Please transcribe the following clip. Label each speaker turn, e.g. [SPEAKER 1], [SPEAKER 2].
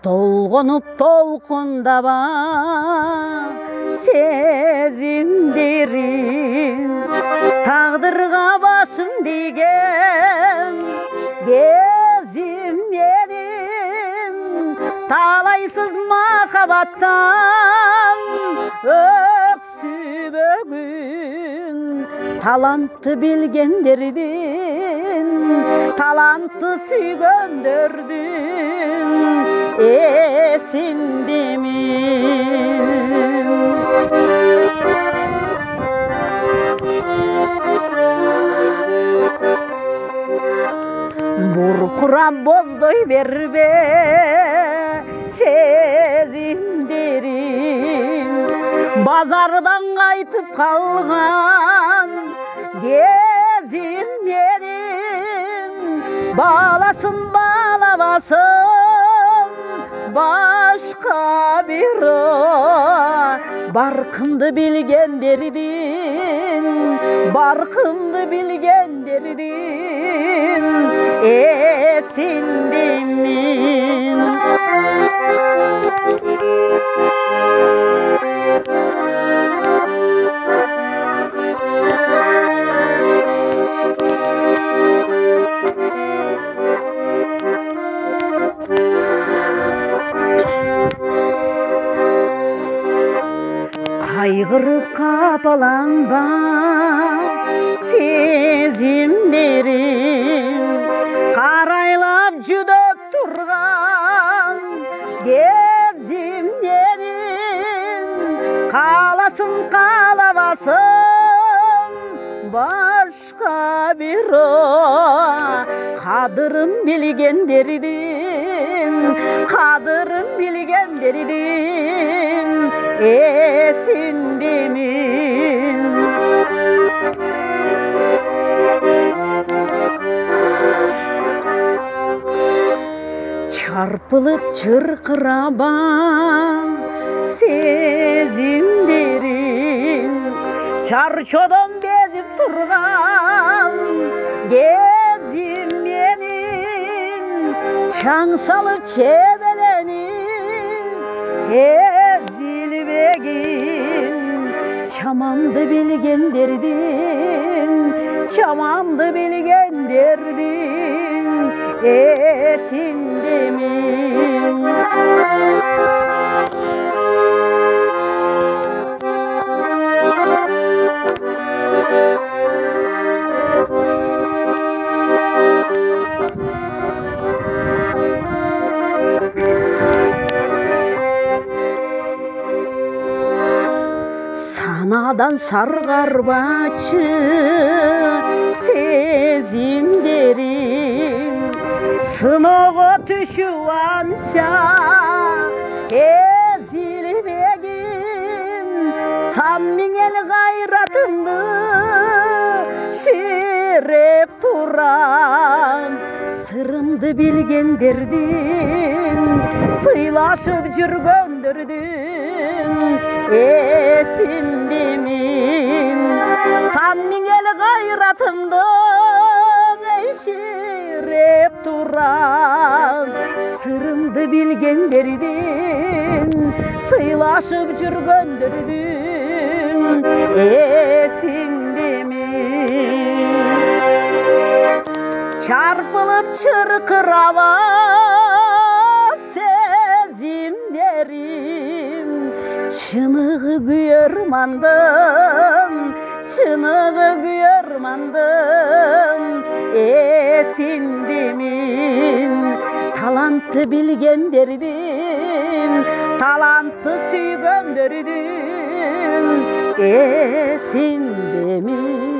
[SPEAKER 1] Толғынып толқындaba сезімдерім, тағдырға басым деген кезім менің, талайсыз махаббаттан өксіп бүгін, талантты білгендердің, талантты сүйгендердің есіндемін. Бұрқырап боздай бербе сезімдерім, базардан қайтып қалған кезім менің, баласын балабасын башқа бері, барқымды білгендердің, барқымды білгендердің есіндемін. Қайғырып қапаланба сезімдерім, қарайлап жүдеп тұрған кезім менің, қаласын қалабасын башқа бері, қадырын білгендердің, қадырын білгендердің есіндемін. Çarpılıp çırkıraba сезімдерім, çarçodan bezip тұрған кезім менің, çaң салып чебеленіп ezilbegim, çamamdı bilgenderdim, çamamdı bilgenderdim esindemin. Sanadan sargarbaçı сезімдерім, сынығы түшіп анша ezilbegin, сан меңел ғайратымды шереп тұрам, сырымды білгендердің, сыйлашып жүргендердің есіндемін. Сан меңел ғайратымды шереп тұрам, сырымды білгендердің, сыйлашып жүргендердің есіндемін. Çarpılıp çırkıraba сезімдерім, чыныгы күйөрмандым, чыныгы күйөрмандым есіндемін. Талантты білгендердің, талантты сүйгендердің есіндемін.